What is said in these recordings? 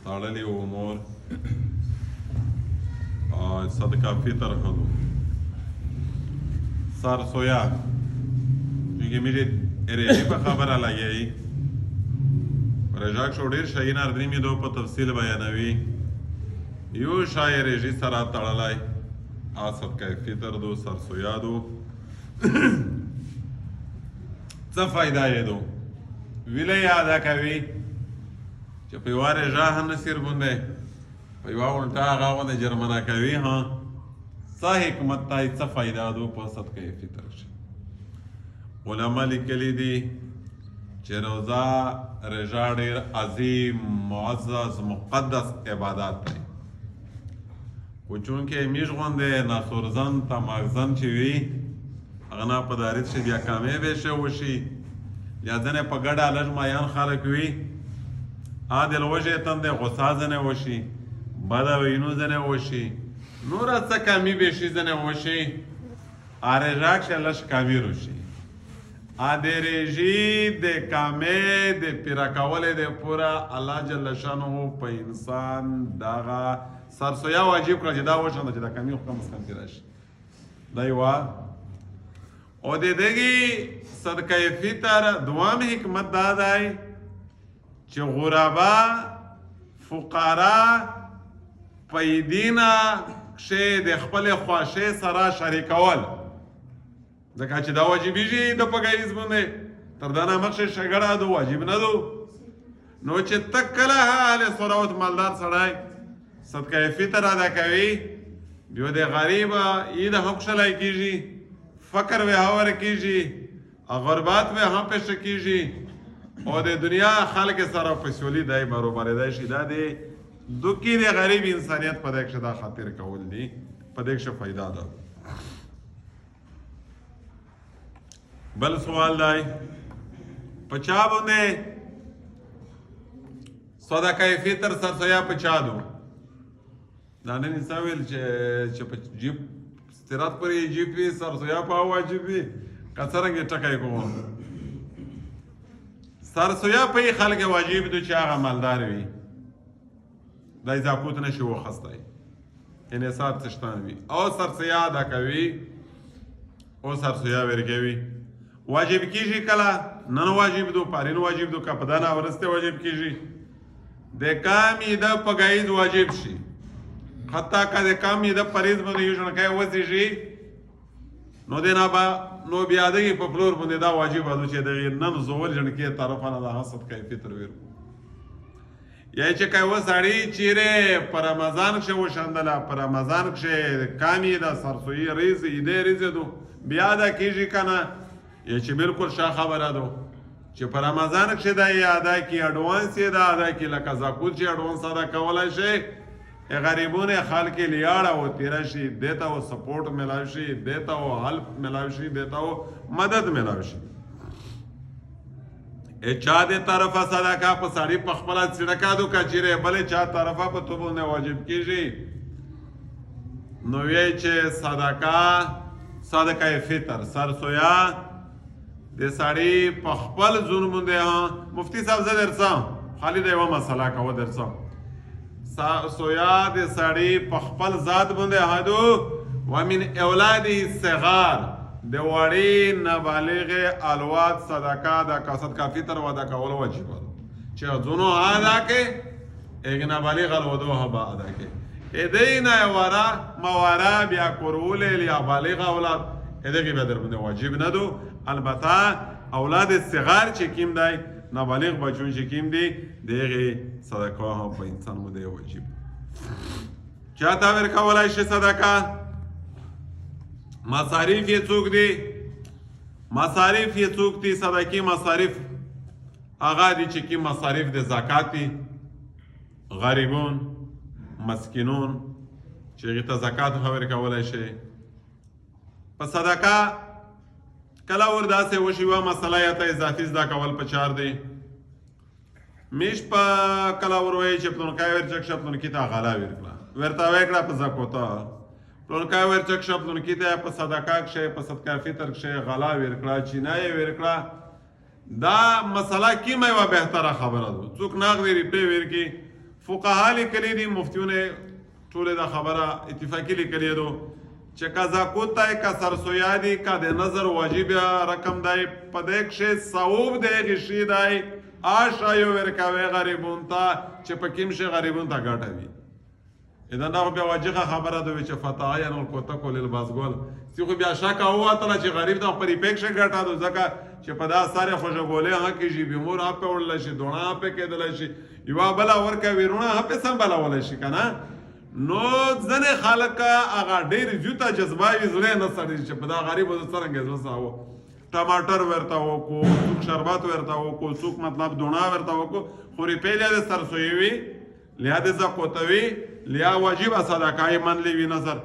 تړلي امور صدقه فطر ښه سرسویا چونکه میرید ریجی په خبره لګیایي رجاک شو ډېر شیان اردني مې دو په تفصیل بیانوي یو شای ریجی سره تړلی صدقه فطر دو سرسویا دو څه فایده یې دو ویله یې ادا کوي چې په یوه ریژه هم نه سیر ګوندی په یوه الټه هغه غوندې جرمنه کوي ها څه حکمت دی څه فایده دو په صدقه فطر کښې علما لیکلي دي چې روزه ریژه ډېر عظیم معزز مقدس عبادت دی خو چونکې میږ غوندې ناسورزن تماغزن چې وي هغه نه په دارید شي بیا کامې به شی وشي یا ځینې په ګډه لږ مایان خلک وي دل وژې تندې غوسه ځینې وشي بده وینو ځینې وشي نوره څه کمي به شي ځینې وشي ریژه کښې لږ کمي روشي د ریژې د کامې د پیره کولې د پوره الله جل شانه په انسان دغه سرسویا واجب کړه چې دا وشنده چې دا کمي خو کم از کم تېره شي دا یوه او د دغې صدقه فطر دوام حکمت دا دی چې غربا فقرا په دینه کښې د خپلې خوښۍ سره شریکول ځکه چې دا واجبېږي د پګایز باندې تر دا نه مخکې شګړه دو واجب نه دو نو چې ته کله اهل ثروت مالدار سړی صدقه فطر ادا کوي بیا د غریب عید هم خوشحالی کېږي فقر به هوار کېږي غربت به هم پیشه کېږي او د دنیا خلک سره فسیولي دی برابرېدی شي دا د دوکې د غریب انسانیت په دې کښې دا خاطر کول دي په دې کښې فایده ده بل سوال دی په چا باندې صدقه فطر سرسویا په چا دو دا نن څه ویل چې په جیب استراحت پورې جیب وي سرسویا په واجب وي که څرنګه ټکی کوم سرسویا په یې خلک واجب دو چې هغه مالدار وي دا اضافوت نشي واخیستی یعنې نصاب څښتن وي او سرسویا ادا کوي او سرسویا ورکوي واجب کېږي کله نن واجب دو پارین واجب دو که په دا نه ورسته واجب کېږي د کام عیده په ګایز واجب شي حتی که د کام عیده پریز باندې یو ژڼکی وسېږي نو د نه به نو بیا دغې په پلور باندې دا واجب ده چې دغې نن زول ژڼکې طرفه نه د هغه صدقه فطر ورکړو یا چې که یوه سړي چیرې په رمضان کښې وشندله په رمضان کښې کام عیده سرسویي ریز عیدې ریزې دو بیا ادا کېږي که نه یا چې بالکل ښه خبره ده چې په رمضان کښې دا یې ادا کړي اډوانس یې دا ادا کړي لکه زکات چې اډوانس ادا کولی شي غریبون خلک لیاړه و تیره شي دې ته و سپورټ میلاو شي دې ته و هلپ میلاو شي دې ته و مدد میلاو شي چا دې طرفه صدقه په سړي په خپله څړکه دو که چیرې بلې چا طرفه په تو باندې واجب کېږي نو ویې چې صدقه فطر سرسویا د سړي په خپل ځون باندې مفتي صاحب زه درڅم خالي د یوه مسله کوه درڅم سرسویا د سړي په خپل ذات باندې هدو ومن اولاده صغار د وړې نابالغ الواد صدقه د صدقه فطر و ادا کول واجب ده چې ځونو ادا کې ایک نابالغ الودو هبا ادا کې دینه ورا موارا بیا کورول یا بالغ اولاد دغه به در باندې واجب نه دو البته اولاد صغار چې کیم دی نابالغ بچون چې کیم دی دغه صدقه هم په انسان باندې واجب چاته ورکولای شي صدقه مصارف یې څوک دي صدقې مصارف هغه دي چې کوم مصارف د زکات دي غریبون مسکینون چې هغې ته زکات ورکولی شي په صدقه کله ور داسې وشي یوه مسله یا ته اضافي زده کول په چار دی میش په کله ور وایي چې پلونکی ورچک شه پلونکي ته غله ورکړه ورته وکړه په زکوته پلونکی ورچک شه پلونکي ته په صدقه کښې په صدقه فطر کښې غله ورکړه چینه یې ورکړه دا مسله کیمه یوه بهتره خبره ده څوک نغدې روپۍ ورکړي فقها لیکلي دي مفتیونه ټولې دا خبره اتفاقي لیکلې ده چې قضا کوته که سرسویا دي که د نظر واجب رقم دی په دې کښې ثواب د هغې شي دی آشایو ورکوي غریبون ته چې په کوم شي غریبون ته ګټه وي اذا دا خو بیا واجبه خبره ده چې فتعین الکتک للبازګل سی خو بیا شکه ووتله چې غریب ته په ریپیک شي ګټه ده ځکه چې په دا سارې خوشبولۍ هغه کېږي بیمور هغه پې وړلی شي دوڼه هغه پې کېدلی شي یوه بله ورکوي روڼه هغه پې سمبلولی شي که نه نو ځینې خلک هغه ډېر زیاته جذبه وي زړه یې نه سړي چې په دا غریبو زه څرنګه زړه ساوه ټماټر ورته وکړو څوک شربت ورته وکړو څوک مطلب دوڼه ورته وکړو خو ریپۍ لیا د سرسویي وي لیا د زکوته وي لیا واجبه صدقه یې منلی وي نظر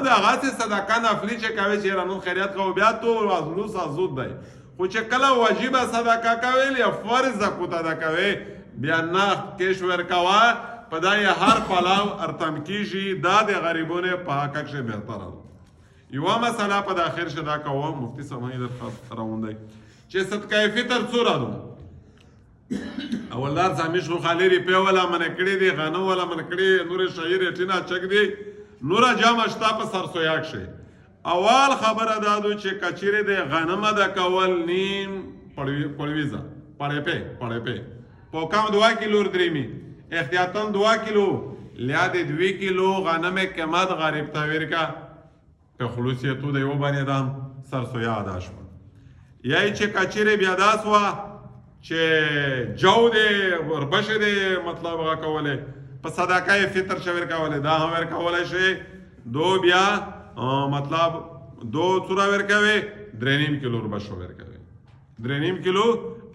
د هغسې صدقه نفلي چې کوې چې یاره نن خیریت کوو بیا تو لوس زود دی خو چې کله واجبه صدقه کوې یا فرض زکوته ده کوې بیا نه کیش ورکوه په دا یې هر پلاو ارتم کیږي دا د غریبونو په حق کښې بهتره ده یوه مسله په داخل شه دا کوم مفتي صاحب هم درخواست راوندی چې صدقه فطر څومره ده اولدار زمیش خو خالي ریپې ولا منع کړي دي غنم ولا منع کړي نورې شاعر ټینه چک دی نوره جمع شته په سرسویا کښې اول خبره دا ده چې کچیرې د غنمه د کول نیم پړویزه پړېپې په کم 2 کیلو درېمي احتیاطاً 2 کیلو لیا د 2 کیلو غنم قیمت غریب ته ورکا په خلوصیتو د یو باندې دام سرسویا ادا شوه یا چې کچیرې بیا دا سوه چې جو دی وربشې دی مطلب هغه کولی په صدقه فطر شه ورکولی دا هم ورکولی شي دو بیا مطلب دو څومره ورکوي 3.5 کیلو وربشو ورکوي 3.5 کیلو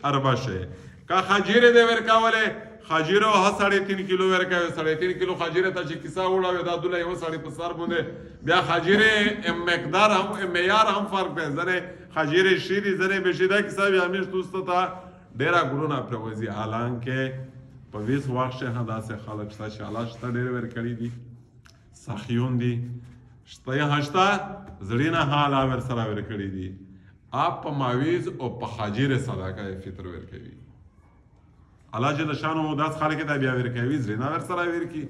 اربشه که خجیره دی ورکولی خجیره ها 3.5 کیلو ورکوي 3.5 کیلو خجیره ته چې کیسه وړاوي دا دوله یو سړی په سر باندې بیا خجیره مقدار هم معیار هم فرق دی ځنې خجیره شیري ځنې بشي دا کیسه بیا همیش دوسته ته ډېره ګلونه پرېوځي حالانکې په ویس وخت کې هم داسې خلک شته چې الله شته ډېر ورکړي دي سخیون دي شته یې شته زړې نه حاله ورسره ورکړي دي آپ په ماویز او په خجیره صدقه فطر ورکوي الله جل شانو داس خلک ته بیا ورکوي زړه نه ورسره ورکي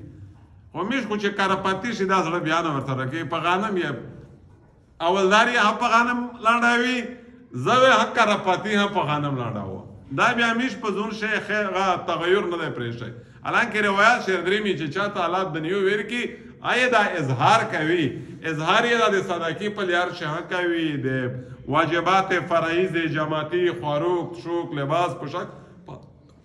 خو همیش خو چې کارپاتي شي دا زړه بیا نه ورسره کوي په غنم یې اولدار یې هم په غنم لاندوي زوی حق کارپاتي هم په غنم لانداوه دا بیا همیش په ځون شي تغیر نه دی پرېښی حالانکې روایات شردرېمي چې چاته الله دنیو ورکي آیا دا اظهار کوي اظهار یې دا د صدقې په لیار شه کوي د واجبات فرایض جماعتي خوراک شوق لباس پوشاک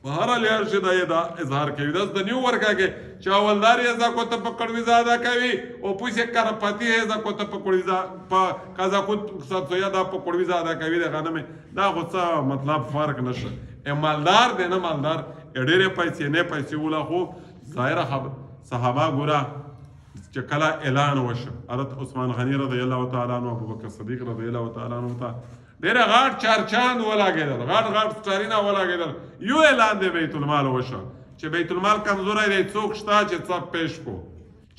په هر لیار شه دا اظهار کوي داس دنیو ورکاږي چې اولدار یې زکوته په کړویزه ادا کوي او پوسې کارپاتي یې زکوته په کړویزه په قضا کوت سرسویا دا په کړویزه ادا کوي د غنمې دا خو څه مطلب فرق نشه مالدار دی نه مالدار ډېرې پیسې نه پیسې ولا خو ظاهره صحابه ګوره چې کله اعلان وشو حضرت عثمان غني رضی الله تعالی عنہ ابوبکر صدیق رضی الله تعالی عنہ ته ډېره غاټ چارچاند ولګېدل غاټ سټارینه ولګېدل یو اعلان دی بیت المال وشو چې بیت المال کمزوری دی څوک شته چې څه پیش کو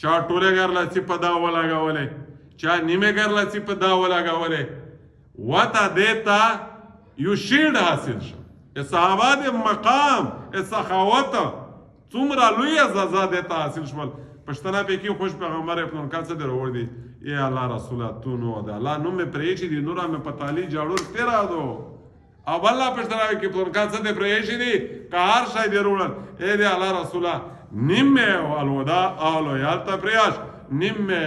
چا ټوله ګرلڅي په دا ولګولې چا نیمه ګرلڅي په دا ولګولې وته دیتا یو شیلډ حاصل شو صحابه د مقام سخاوت څومره لوی ازازه دیتا حاصل شول پښتنه پکې خوش پیغمبر ابن کال څه درور دي ای الله رسول تو نو د الله نوم مې پرېچې دي نور مې پتالي جاړور تیرا دو او الله پښتنه کې ابن کال څه دې پرېچې دي کار شای درول ای دی الله رسول نیمه الوداع اولو یالتا پریاش نیمه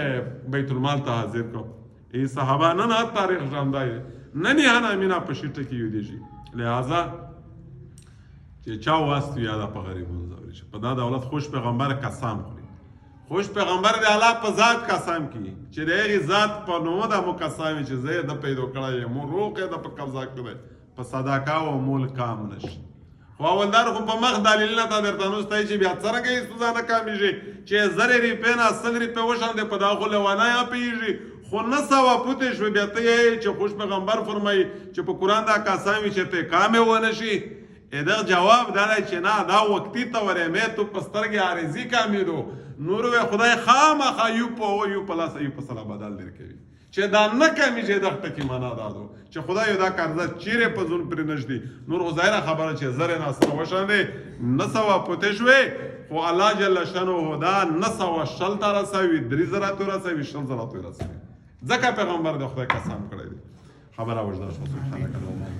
بیت المال ته حاضر کو ای صحابه نه تاریخ ژوندای نه نه مینا پښټه کې یو دي لہذا چې چا واستو یاده په غریبونو زوري شي په دا دولت خوش پیغمبر قسم خوري خوش پیغمبر د الله په ذات قسم کوي چې د هغې ذات په نومه د مو قسم چې زه یې د پیدا کړی یم روغ یې د په قبضه کړی په صدقه او مول کام نشي خو اولدار خو په مخ دلیل نه تا درته نوستی چې بیا څرنګه یې ستونزه نه کامېږي چې 1000 روپۍ نه 100 روپۍ وشاندې په دغه خو لیوانه یا پېږي خو نه سوه پوتې شوې بیا ته یې چې خوش پیغمبر فرمایي چې په قرآن دا قسم وي چې ته کامې ونه شي دغه جواب دا دی چې نه دا وقتي تورمې تو په سترګې عارضي کامېدو نور وی خدای خامخا یو په لاس یو په سلا بدل درکوي چې دا نه کمی چې دغه ټکي معنا دا دو چې خدای دا قرضه چیرې په ځون پرې نشدي نور خو ظاهره خبره چې زر نه سره وشاندې نه سوه پوتې شوې خو الله جل شانه دا نه سوه شل ته رسوي 3,000 ته رسوي 6,000 ته رسوي ځکه پیغمبر د خدای قسم کړی دی خبره وجدا شو سبحانك اللهم